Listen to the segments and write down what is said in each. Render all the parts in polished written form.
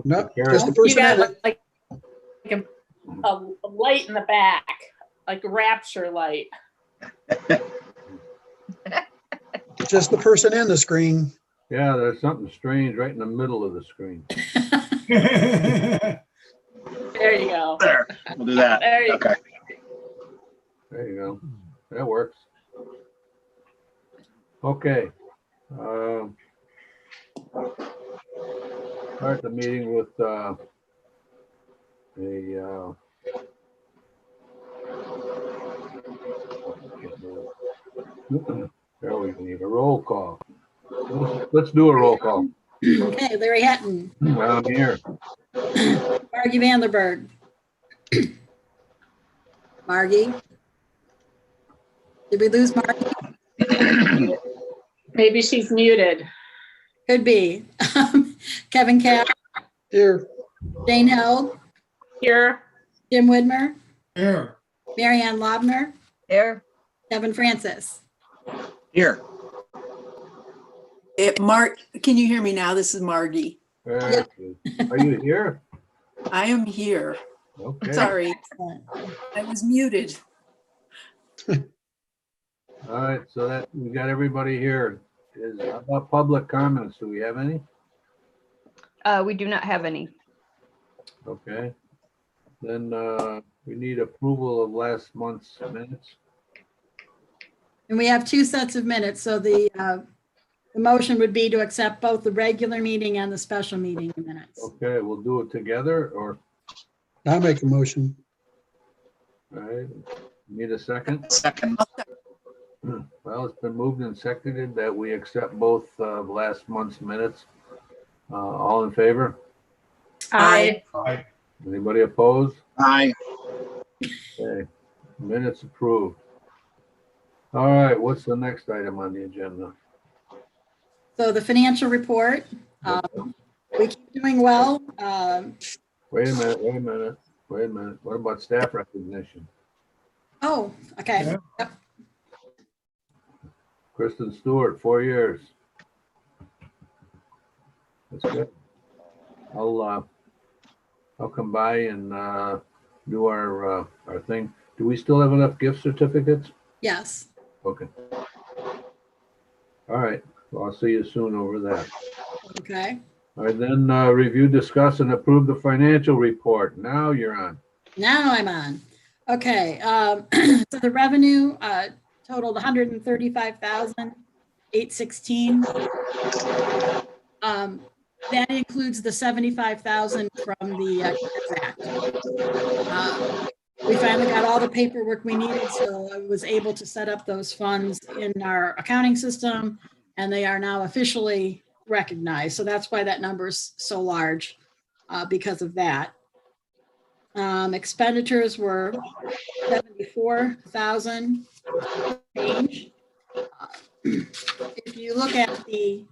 No, just the person You got in it. like a light in the back, like a rapture light. Just the person in the screen. Yeah, there's something strange right in the middle of the screen. There you go. There, we'll do that. There you Okay. There you go. That works. Okay. Start the meeting with there we need a roll call. Let's do a roll call. Okay, Larry Hatton, I'm here. Margie Vanderberg. Margie? Did we lose Margie? Maybe she's muted. Could be. Kevin Capp, Here. Jane Held, Here. Jim Widmer, Here. Mary Ann Lobner, Here. Kevin Francis. Here. Can you hear me now? This is Margie. Are you here? I am here. Okay. Sorry, I was muted. All right, so that we got everybody here. Is how about public comments? Do we have any? We do not have any. Okay. Then we need approval of last month's minutes. And we have two sets of minutes, so the motion would be to accept both the regular meeting and the special meeting minutes. Okay, we'll do it together, or I'll make a motion. all right. Need a second? Second. Well, it's been moved and seconded that we accept both last month's minutes. All in favor? Aye. Anybody opposed? Aye. Okay, minutes approved. All right, what's the next item on the agenda? So the financial report, we keep doing well. Wait a minute. What about staff recognition? Oh, okay. Yeah. Yep. Kristen Stewart, 4 years. That's good. I'll come by and do our thing. Do we still have enough gift certificates? Yes. Okay. All right. Well, I'll see you soon over there. Okay. All right, then review, discuss, and approve the financial report. Now you're on. Now I'm on. Okay. So the revenue totaled 135,816. That includes the 75,000 from the CARES Act. We finally got all the paperwork we needed, so I was able to set up those funds in our accounting system, and they are now officially recognized. So that's why that number is so large, because of that. Expenditures were 74,000 change. If you look at the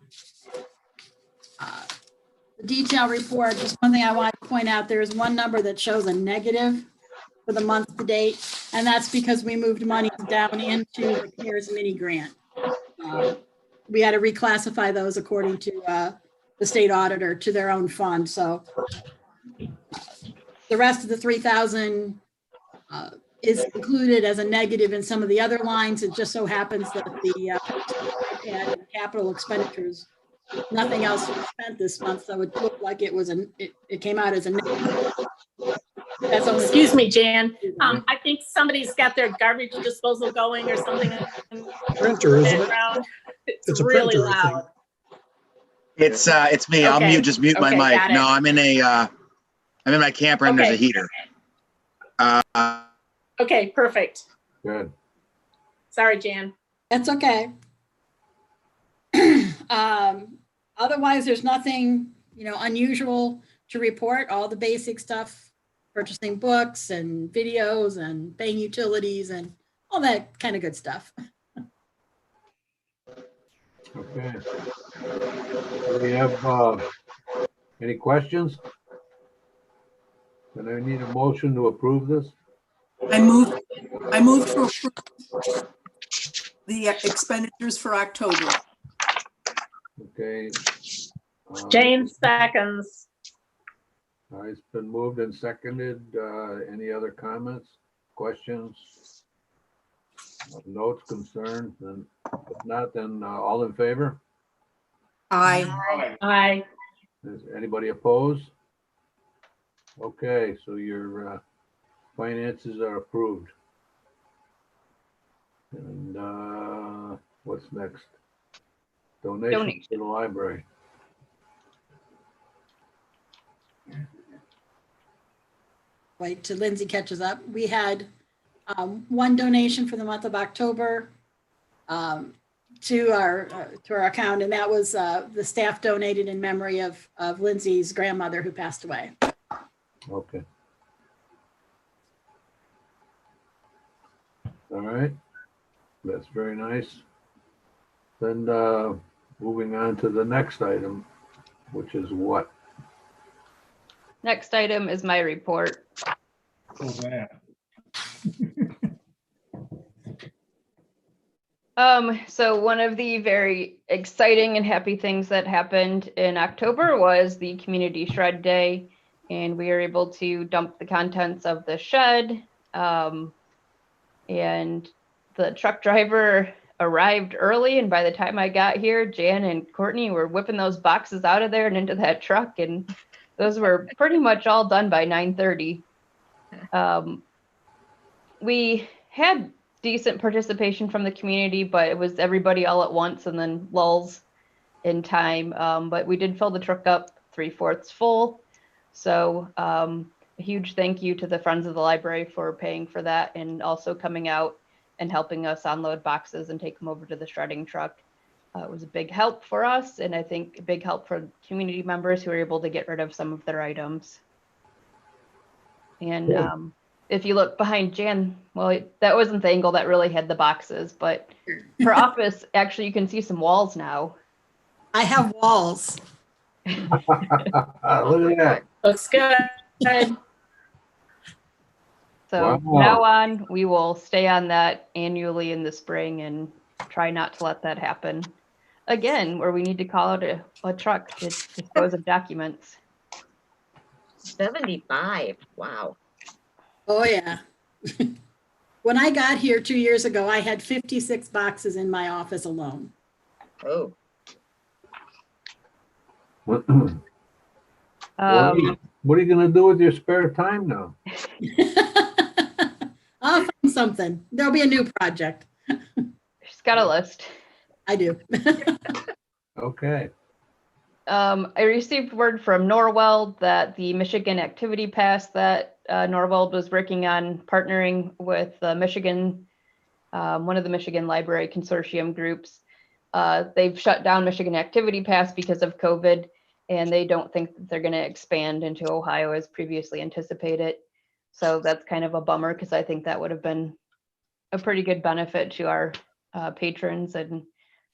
detail report, just one thing I want to point out, there is one number that shows a negative for the month to date, and that's because we moved money down into the CARES mini grant. We had to reclassify those according to the state auditor to their own fund. So the rest of the 3,000 is included as a negative in some of the other lines. It just so happens that the capital expenditures, nothing else was spent this month, so it looked like it was it came out as a negative. That's all. Excuse me, Jan. I think somebody's got their garbage disposal going or something. Printer, isn't it? Background. It's a really printer, I think. loud. It's me. I'll Okay. just mute my Okay, mic. got it. No, I'm in my camper and there's a Okay. heater. Okay, perfect. Good. Sorry, Jan. That's okay. Otherwise, there's nothing, unusual to report. All the basic stuff, purchasing books and videos and paying utilities and all that kind of good stuff. Okay. Do we have any questions? Then I need a motion to approve this. I moved to approve the expenditures for October. Okay. Jane seconds. All right, it's been moved and seconded. Any other comments, questions? Notes, concerns? Then if not, then all in favor? Aye. Aye. Is anybody opposed? Okay, so your finances are approved. And what's next? Donation Donation. to the library. Wait till Lindsay catches up. We had one donation for the month of October to our account, and that was the staff donated in memory of Lindsay's grandmother who passed away. Okay. All right. That's very nice. Then moving on to the next item, which is what? Next item is my report. So one of the very exciting and happy things that happened in October was the Community Shred Day, and we were able to dump the contents of the shed. And the truck driver arrived early, and by the time I got here, Jan and Courtney were whipping those boxes out of there and into that truck, and those were pretty much all done by 9:30. We had decent participation from the community, but it was everybody all at once and then lulls in time. But we did fill the truck up 3/4 full. So a huge thank you to the Friends of the Library for paying for that and also coming out and helping us unload boxes and take them over to the shredding truck. It was a big help for us, and I think a big help for community members who were able to get rid of some of their items. And Cool. If you look behind Jan, well, that wasn't the angle that really had the boxes, but her office, actually, you can see some walls now. I have walls. Look at that. Looks good. So Wow. now on, we will stay on that annually in the spring and try not to let that happen again, where we need to call out a truck to dispose of documents. 75. Wow. Oh, yeah. When I got here 2 years ago, I had 56 boxes in my office alone. Oh, What Um, are you going to do with your spare time now? I'll find something. There'll be a new project. she's got a list. I do. Okay. I received word from Norweld that the Michigan Activity Pass that Norweld was working on partnering with Michigan, one of the Michigan Library Consortium groups. They've shut down Michigan Activity Pass because of COVID, and they don't think that they're going to expand into Ohio as previously anticipated. So that's kind of a bummer because I think that would have been a pretty good benefit to our patrons, and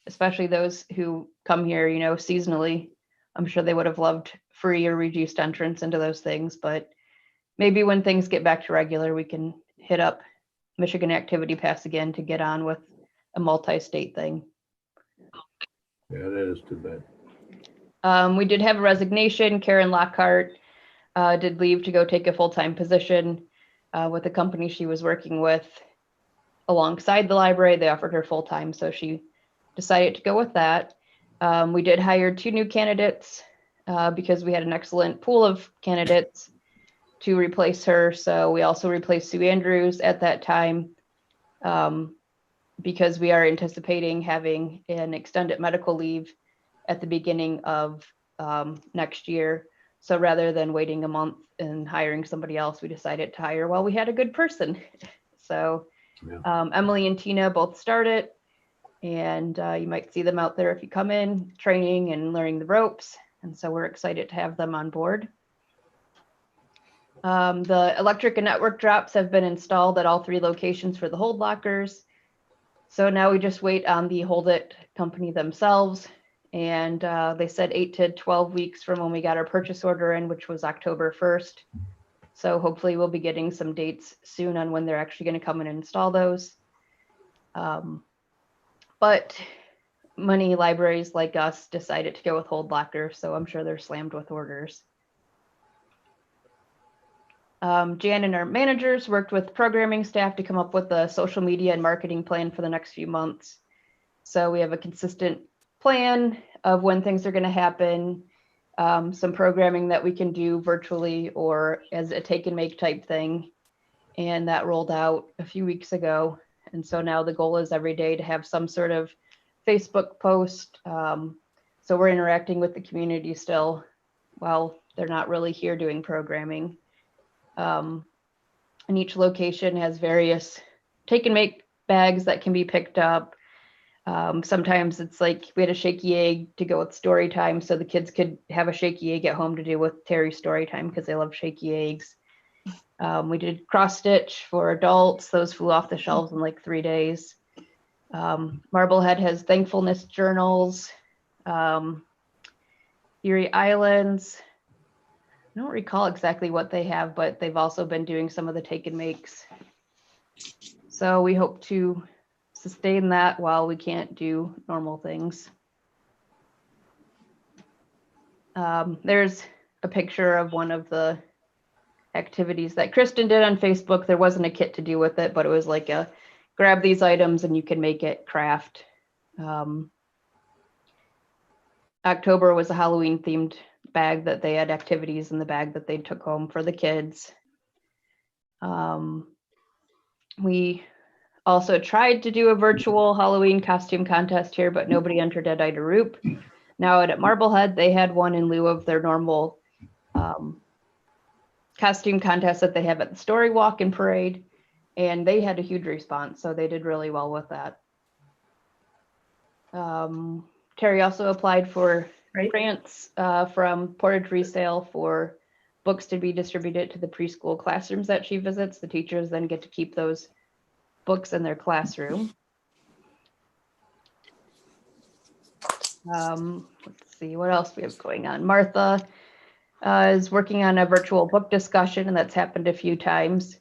especially those who come here, seasonally. I'm sure they would have loved free or reduced entrance into those things, but maybe when things get back to regular, we can hit up Michigan Activity Pass again to get on with a multi-state thing. Yeah, that is too bad. We did have a resignation. Karen Lockhart did leave to go take a full-time position with the company she was working with alongside the library. They offered her full-time, so she decided to go with that. We did hire 2 new candidates because we had an excellent pool of candidates to replace her. So we also replaced Sue Andrews at that time because we are anticipating having an extended medical leave at the beginning of next year. So rather than waiting a month and hiring somebody else, we decided to hire while we had a good person. So Emily and Tina both started. And you might see them out there if you come in, training and learning the ropes. And so we're excited to have them on board. The electric and network drops have been installed at all 3 locations for the hold lockers. So now we just wait on the Hold It company themselves. And they said 8 to 12 weeks from when we got our purchase order in, which was October 1st. So hopefully we'll be getting some dates soon on when they're actually going to come and install those. But many libraries like us decided to go with hold locker, so I'm sure they're slammed with orders. Jan and our managers worked with programming staff to come up with a social media and marketing plan for the next few months. So we have a consistent plan of when things are going to happen, some programming that we can do virtually or as a take and make type thing. And that rolled out a few weeks ago. And so now the goal is every day to have some sort of Facebook post. So we're interacting with the community still while they're not really here doing programming. And each location has various take and make bags that can be picked up. Sometimes it's like we had a shaky egg to go with story time, so the kids could have a shaky egg at home to do with Terry's story time because they love shaky eggs. We did cross stitch for adults. Those flew off the shelves in like 3 days. Marblehead has thankfulness journals. Erie Islands. I don't recall exactly what they have, but they've also been doing some of the take and makes. So we hope to sustain that while we can't do normal things. There's a picture of one of the activities that Kristen did on Facebook. There wasn't a kit to do with it, but it was like a grab these items and you can make it craft. October was a Halloween themed bag that they had activities in the bag that they took home for the kids. We also tried to do a virtual Halloween costume contest here, but nobody entered at Ida Roop. Now at Marblehead, they had one in lieu of their normal costume contest that they have at the Story Walk and Parade, and they had a huge response, so they did really well with that. Terry also applied for grants from Portage Resale for books to be distributed to the preschool classrooms that she visits. The teachers then get to keep those books in their classroom. Let's see what else we have going on. Martha is working on a virtual book discussion, and that's happened a few times.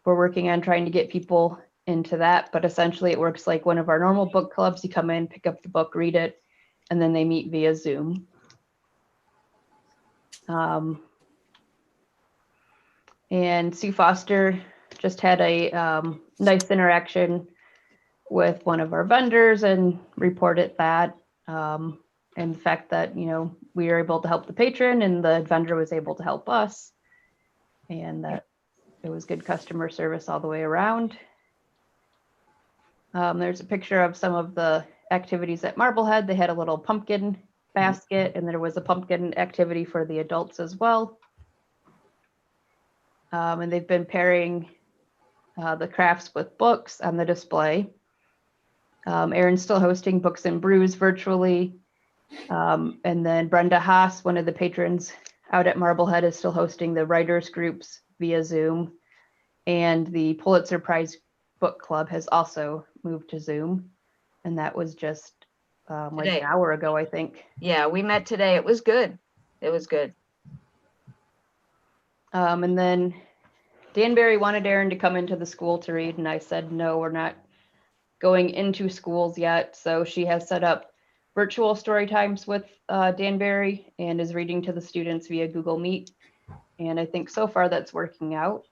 We're working on trying to get people into that, but essentially it works like one of our normal book clubs. You come in, pick up the book, read it, and then they meet via Zoom. And Sue Foster just had a nice interaction with one of our vendors and reported that. And the fact that, you know, we were able to help the patron and the vendor was able to help us, and that it was good customer service all the way around. There's a picture of some of the activities at Marblehead. They had a little pumpkin basket, and there was a pumpkin activity for the adults as well. And they've been pairing the crafts with books on the display. Erin's still hosting Books and Brews virtually. And then Brenda Haas, one of the patrons out at Marblehead, is still hosting the writers groups via Zoom. And the Pulitzer Prize Book Club has also moved to Zoom. And that was just like Today. an hour ago, I think. Yeah, we met today. It was good. It was good. And then Danbury wanted Erin to come into the school to read, and I said, no, we're not going into schools yet. So she has set up virtual story times with Danbury and is reading to the students via Google Meet. And I think so far that's working out.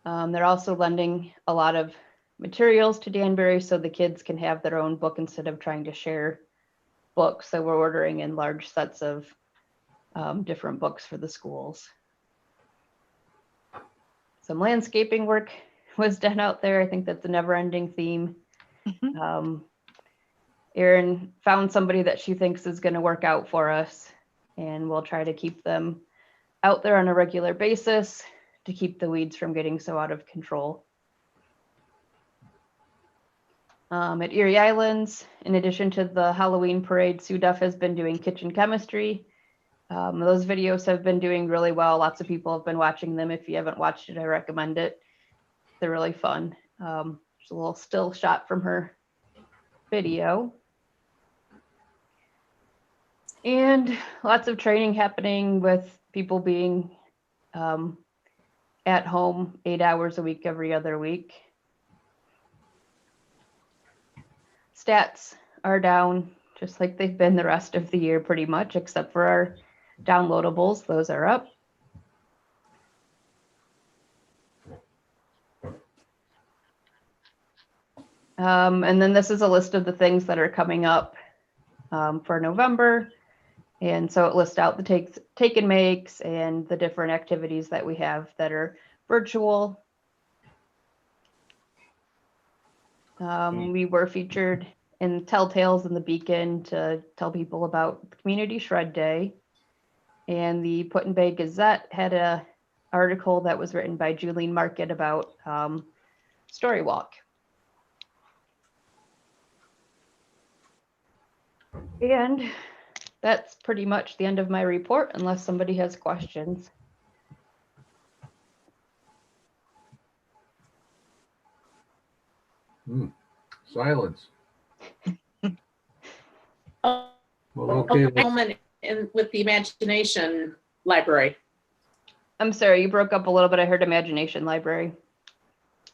They're also lending a lot of materials to Danbury so the kids can have their own book instead of trying to share books. So we're ordering in large sets of different books for the schools. Some landscaping work was done out there. I think that's a never-ending theme. Erin found somebody that she thinks is going to work out for us, and we'll try to keep them out there on a regular basis to keep the weeds from getting so out of control. At Erie Islands, in addition to the Halloween parade, Sue Duff has been doing kitchen chemistry. Those videos have been doing really well. Lots of people have been watching them. If you haven't watched it, I recommend it. They're really fun. There's a little still shot from her video. And lots of training happening with people being at home 8 hours a week, every other week. Stats are down just like they've been the rest of the year pretty much, except for our downloadables. Those are up. And then this is a list of the things that are coming up for November. And so it lists out the take and makes and the different activities that we have that are virtual. We were featured in Telltales in the Beacon to tell people about Community Shred Day. And the Put in Bay Gazette had a article that was written by Julene Market about Story Walk. And that's pretty much the end of my report, unless somebody has questions. Silence. Oh, Well, okay. Moment with the Imagination Library. I'm sorry, you broke up a little bit. I heard Imagination Library.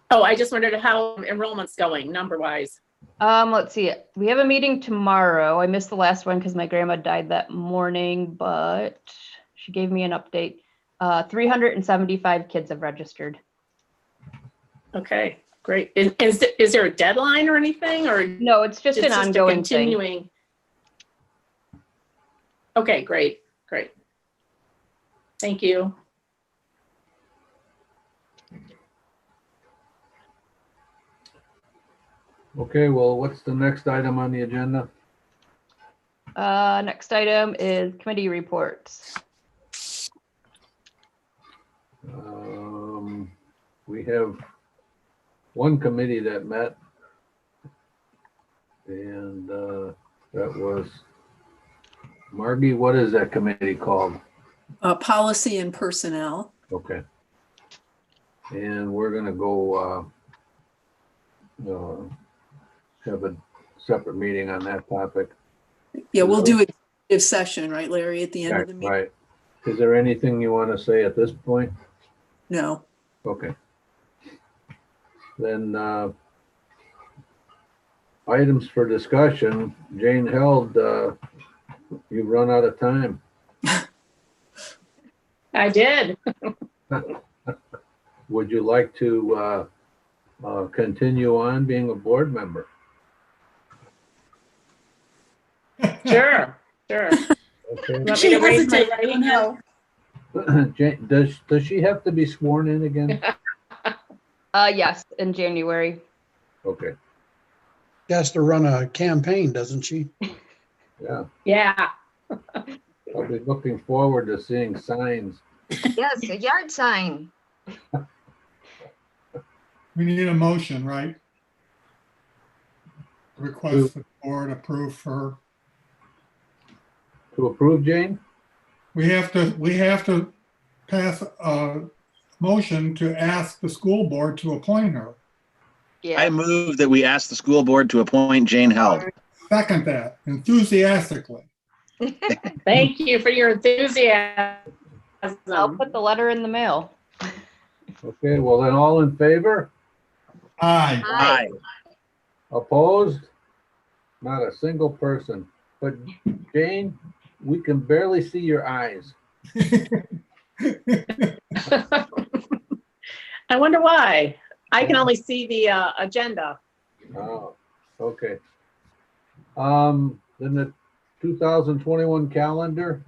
Oh, I just wondered how enrollment's going, number-wise. Let's see. We have a meeting tomorrow. I missed the last one because my grandma died that morning, but she gave me an update. 375 kids have registered. Okay, great. Is there a deadline or anything, or No, it's just an a ongoing thing. continuing? Okay, great. Thank you. Okay, well, what's the next item on the agenda? Next item is committee reports. We have one committee that met, and that was, Margie, what is that committee called? Policy and Personnel. Okay. And we're gonna go have a separate meeting on that topic. Yeah, we'll do executive session, right, Larry, at the end of the meeting? Right. Is there anything you want to say at this point? No. Okay. Then items for discussion. Jane Held, you've run out of time. I did. Would you like to continue on being a board member? Sure. Okay. Want me She to raise my hesitated, right I know. hand? Jane, does she have to be sworn in again? Yes, in January. Okay. She has to run a campaign, doesn't she? Yeah. Yeah. I'll be looking forward to seeing signs. Yes, a yard sign. We need a motion, right? Request the board approve her. To approve, Jane? We have to pass a motion to ask the school board to appoint her. Yeah. I move that we ask the school board to appoint Jane Held. Second that enthusiastically. Thank you for your enthusiasm. I'll put the letter in the mail. Okay, well then all in favor? Aye. Aye. Opposed? Not a single person. But Jane, we can barely see your eyes. I wonder why. I can only see the agenda. Oh, okay. Then the 2021 calendar.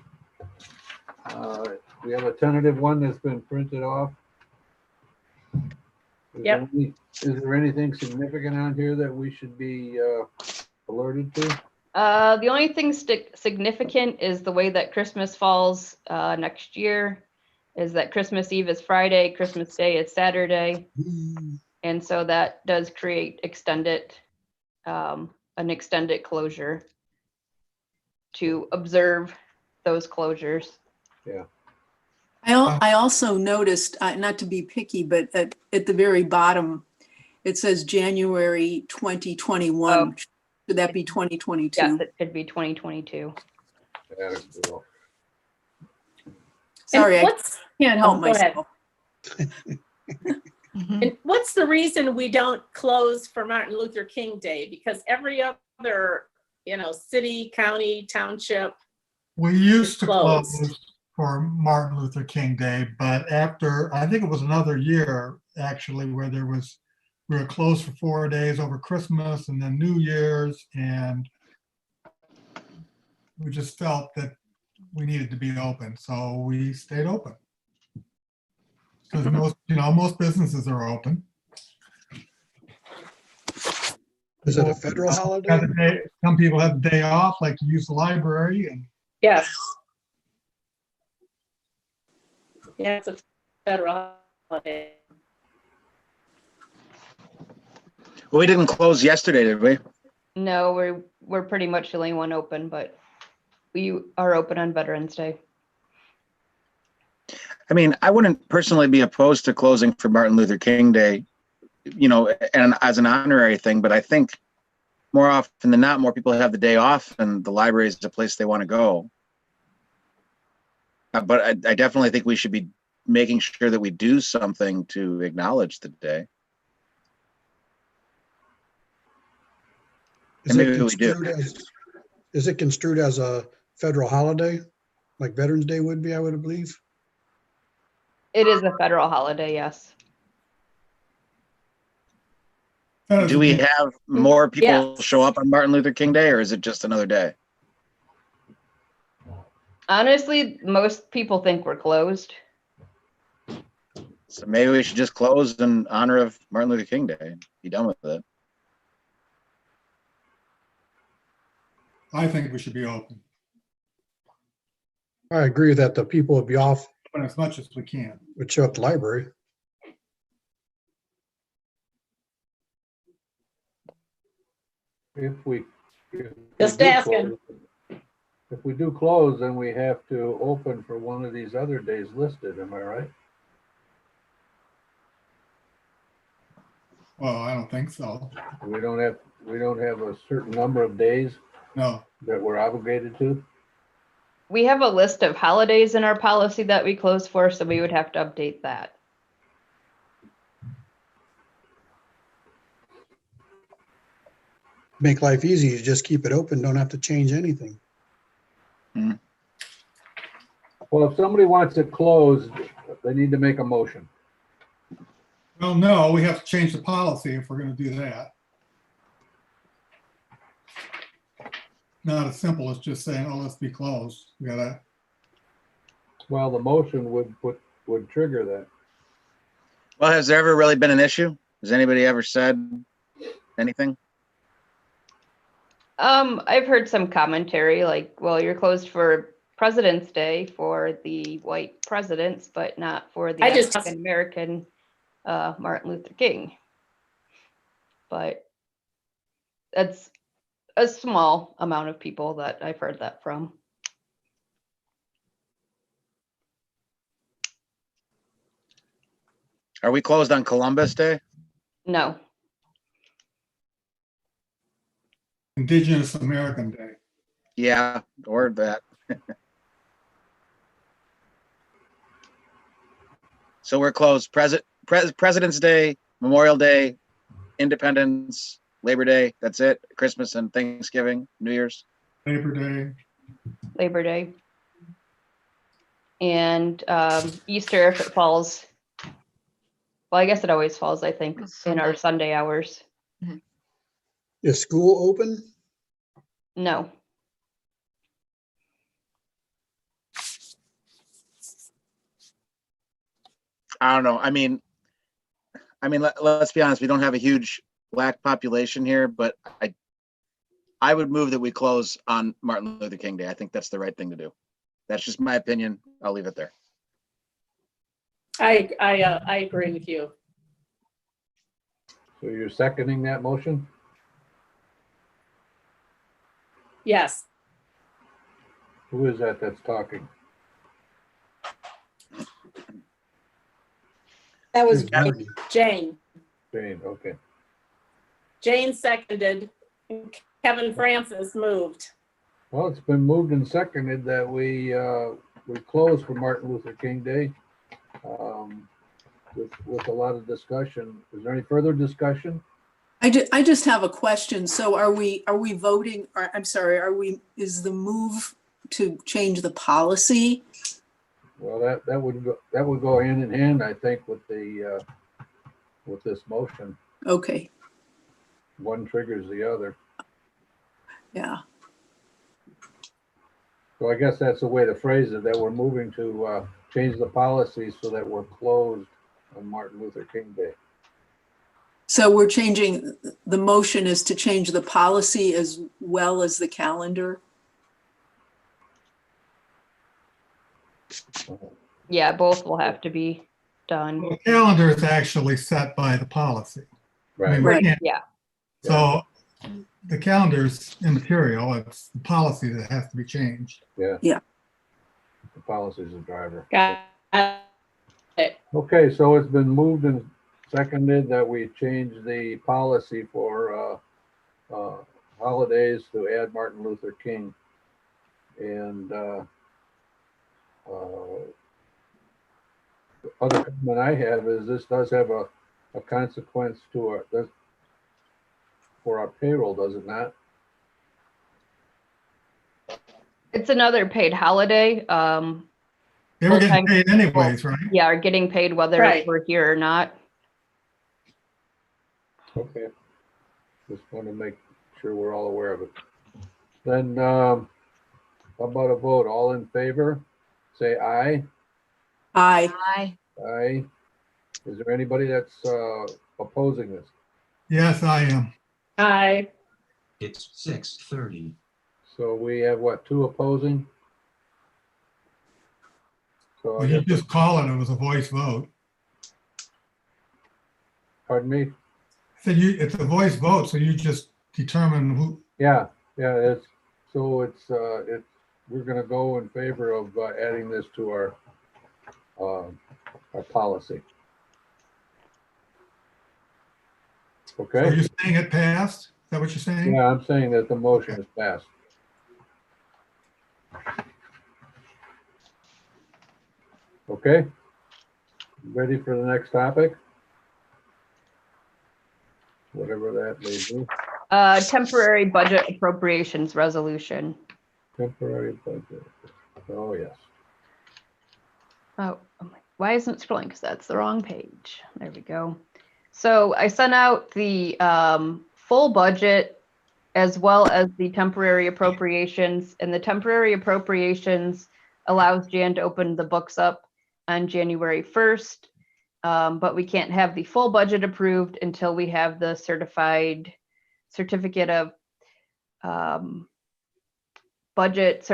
We have a tentative one that's been printed off. Yep. Is there anything significant on here that we should be alerted to? The only thing significant is the way that Christmas falls next year is that Christmas Eve is Friday, Christmas Day is Saturday. And so that does create an extended closure to observe those closures. Yeah. I also noticed, not to be picky, but at the very bottom, it says January 2021. Oh. Should that be 2022? Yes, it could be 2022. Sorry, I What's, can't help go ahead. myself. And what's the reason we don't close for Martin Luther King Day? Because every other, city, county, township. We used to Closed. close for Martin Luther King Day, but after, I think it was another year actually, where we were closed for 4 days over Christmas and then New Year's, and we just felt that we needed to be open, so we stayed open. Because most businesses are open. Is it a federal holiday? Some people have the day off, like to use the library, and Yes. Yeah, it's a federal holiday. Well, we didn't close yesterday, did we? No, we're pretty much the only one open, but we are open on Veterans Day. I mean, I wouldn't personally be opposed to closing for Martin Luther King Day, and as an honorary thing, but I think more often than not, more people have the day off and the library is a place they want to go. But I definitely think we should be making sure that we do something to acknowledge the day. Is And it maybe we do. is it construed as a federal holiday, like Veterans Day would be, I would believe? It is a federal holiday, yes. Do we have more people Yes. show up on Martin Luther King Day, or is it just another day? Honestly, most people think we're closed. So maybe we should just close in honor of Martin Luther King Day and be done with it. I think we should be open, I agree that the people would be off, but as much as we can. would show up at the library. If we Just do asking. close- If we do close, then we have to open for one of these other days listed, am I right? Well, I don't think so. We don't have a certain number of days No. that we're obligated to? We have a list of holidays in our policy that we close for, so we would have to update that. Make life easy, you just keep it open, don't have to change anything. Well, if somebody wants it closed, they need to make a motion. Well, no, we have to change the policy if we're going to do that. Not as simple as just saying, oh, let's be closed. We gotta, Well, the motion would trigger that. Well, has there ever really been an issue? Has anybody ever said anything? I've heard some commentary like, well, you're closed for President's Day for the white presidents, but not for the African American Martin Luther King. But that's a small amount of people that I've heard that from. Are we closed on Columbus Day? No, Indigenous American Day. Yeah, or that. So we're closed President's Day, Memorial Day, Independence, Labor Day. That's it. Christmas and Thanksgiving, New Year's. Labor Day. Labor Day. And Easter if it falls. Well, I guess it always falls, I think, in our Sunday hours. Is school open? No. I don't know. I mean, let's be honest. We don't have a huge black population here, but I would move that we close on Martin Luther King Day. I think that's the right thing to do. That's just my opinion. I'll leave it there. I agree with you. So you're seconding that motion? Yes. Who is that that's talking? That was Marty. Jane. Jane, okay. Jane seconded. And Kevin Francis moved. Well, it's been moved and seconded that we close for Martin Luther King Day. With a lot of discussion. Is there any further discussion? I just have a question. So are we voting, or I'm sorry, is the move to change the policy? Well, that would go hand in hand, I think, with the with this motion. Okay, One triggers the other. yeah. So I guess that's the way to phrase it, that we're moving to change the policy so that we're closed on Martin Luther King Day. So we're changing, the motion is to change the policy as well as the calendar? Yeah, both will have to be done. The calendar is actually set by the policy. I Right. mean, we Right. can't- Yeah. So the calendar's immaterial. It's the policy that has to be changed. Yeah. Yeah. The policy's the driver. Got it. Okay, so it's been moved and seconded that we change the policy for holidays to add Martin Luther King. And the other comment I have is this does have a consequence to for our payroll, does it not? It's another paid holiday. They were getting Full-time paid anyways, right? Yeah, are getting paid whether Right. we're here or not. Okay. Just want to make sure we're all aware of it. Then, how about a vote? All in favor? Say aye. Aye. Aye. Aye. Is there anybody that's opposing this? Yes, I am. Aye. It's 6:30. So we have what, 2 opposing? So I Well, you guess, just call it a voice vote. pardon me? So it's a voice vote, so you just determine who, Yeah, it's, so it's, we're gonna go in favor of adding this to our policy. so Okay? you're saying it passed? Is that what you're saying? Yeah, I'm saying that the motion is passed. Okay? Ready for the next topic? Whatever that may be. Temporary budget appropriations resolution. Temporary budget. Oh, yes. Oh, why isn't it scrolling? Because that's the wrong page. There we go. So I sent out the full budget as well as the temporary appropriations, and the temporary appropriations allows Jan to open the books up on January 1st. But we can't have the full budget approved until we have the certificate of budget,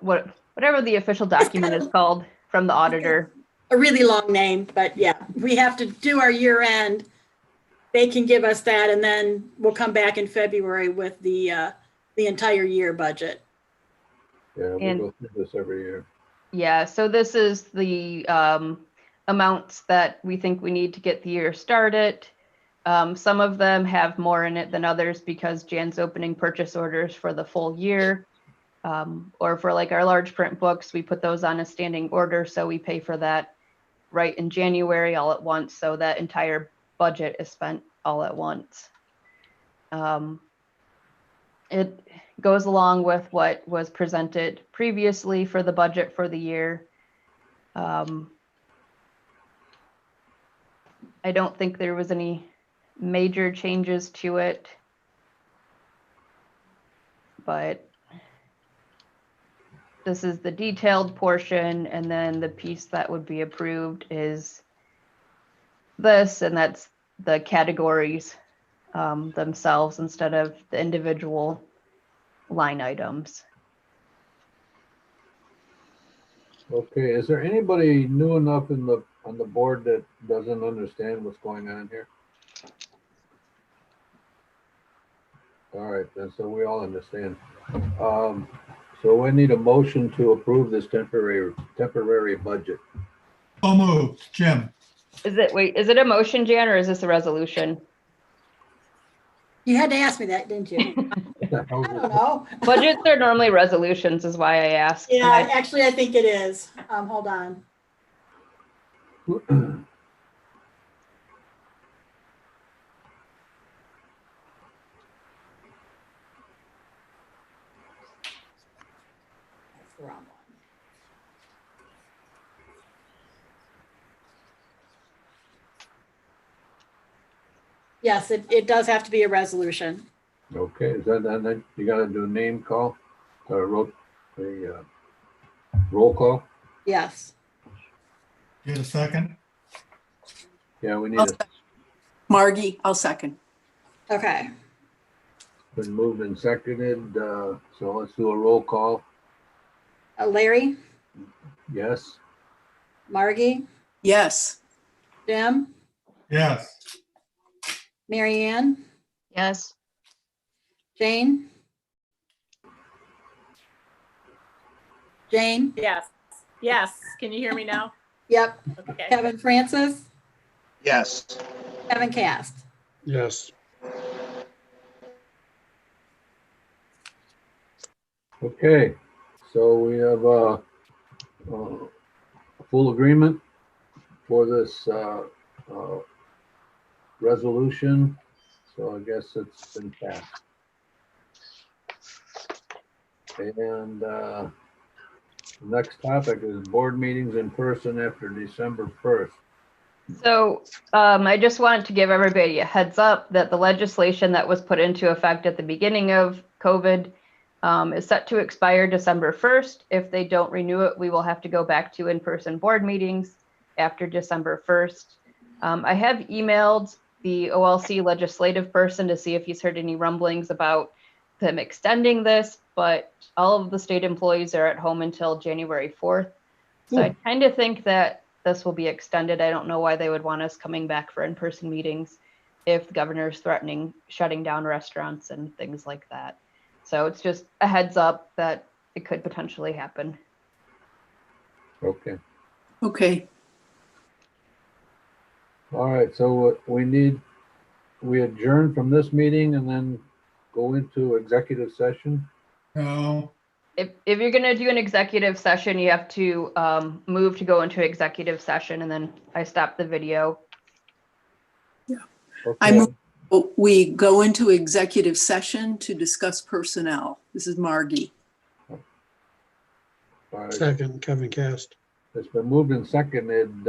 whatever the official document is called from the auditor. A really long name, but yeah, we have to do our year end. They can give us that and then we'll come back in February with the entire year budget. Yeah, we And- go through this every year. Yeah, so this is the amounts that we think we need to get the year started. Some of them have more in it than others because Jan's opening purchase orders for the full year. Or for like our large print books, we put those on a standing order, so we pay for that right in January all at once, so that entire budget is spent all at once. It goes along with what was presented previously for the budget for the year. I don't think there was any major changes to it, but this is the detailed portion, and then the piece that would be approved is this, and that's the categories themselves instead of the individual line items. Okay, is there anybody new enough on the board that doesn't understand what's going on here? All right, then, so we all understand. So I need a motion to approve this temporary budget. So moved, Jim. Is it a motion, Jan, or is this a resolution? You had to ask me that, didn't you? I don't know. Budgets are normally resolutions, is why I asked. Yeah, actually, I think it is. Hold on. That's the wrong one. Yes, it does have to be a resolution. Okay, is that, and then you gotta do a name call, roll call? Yes. Get a second? Yeah, we need I'll a, sec- Margie, I'll second. Okay. been moved and seconded, so let's do a roll call. Larry, Yes, Margie, Yes, Jim, Yes. Mary Ann, Yes. Jane? Jane? Yes, yes. Can you hear me now? Yep. Okay. Kevin Francis? Yes. Kevin Cast? Yes. okay, so we have a full agreement for this resolution, so I guess it's been passed. And next topic is board meetings in person after December 1st. So I just wanted to give everybody a heads up that the legislation that was put into effect at the beginning of COVID is set to expire December 1st. If they don't renew it, we will have to go back to in-person board meetings after December 1st. I have emailed the OLC legislative person to see if he's heard any rumblings about them extending this, but all of the state employees are at home until January 4th. So I kind of think that this will be extended. I don't know why they would want us coming back for in-person meetings if the governor's threatening shutting down restaurants and things like that. So it's just a heads up that it could potentially happen. Okay, okay. all right, so we adjourn from this meeting and then go into executive session. No, If you're going to do an executive session, you have to move to go into executive session, and then I stop the video. I Okay. move we go into executive session to discuss personnel. This is Margie. All right. Second, Kevin Cast. It's been moved and seconded.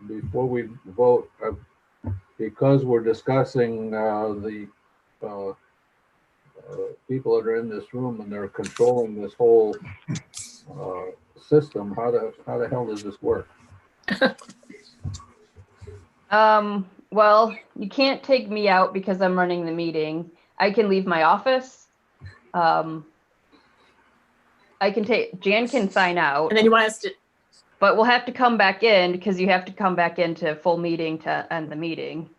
Before we vote, because we're discussing the people that are in this room and they're controlling this whole system, how the hell does this work? Well, you can't take me out because I'm running the meeting. I can leave my office. I can take, Jan can sign out, And then you want us to, but we'll have to come back in because you have to come back into full meeting to end the meeting.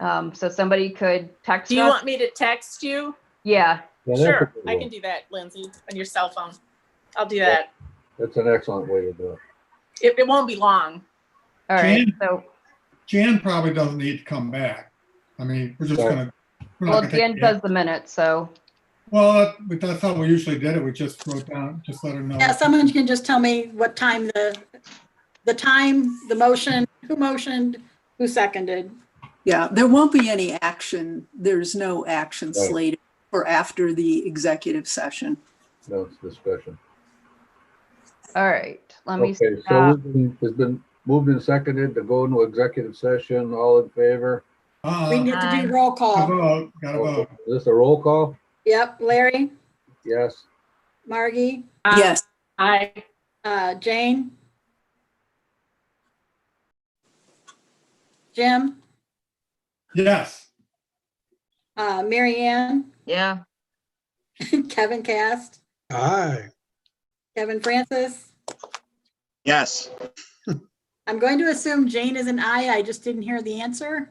So somebody could text do you us. want me to text you? Yeah, Yeah, that's a Sure, good I one. can do that, Lindsay, on your cell phone. I'll do that. That's an excellent way to do it. It won't be long. all right. Jan? So, Jan probably doesn't need to come back. I mean, we're just Right. gonna. we're not well, gonna take Jan the- does the minutes, so. Well, but that's how we usually did it. We just wrote down, just let her know. Yeah, someone can just tell me what time the time, the motion, who motioned, who seconded. Yeah, there won't be any action. There's no action Right. slated for after the executive session. No, it's discussion. All right, let me Okay, so stop. it's been moved and seconded to go into executive session. All in favor? We need to Aye. do roll Gotta call. vote, gotta vote. Is this a roll call? Yep, Larry, Yes. Margie, Yes, I, Jane, Jim, Yes. Mary Ann, Yeah. Kevin Cast, Aye. Kevin Francis. Yes. I'm going to assume Jane is an aye. I just didn't hear the answer.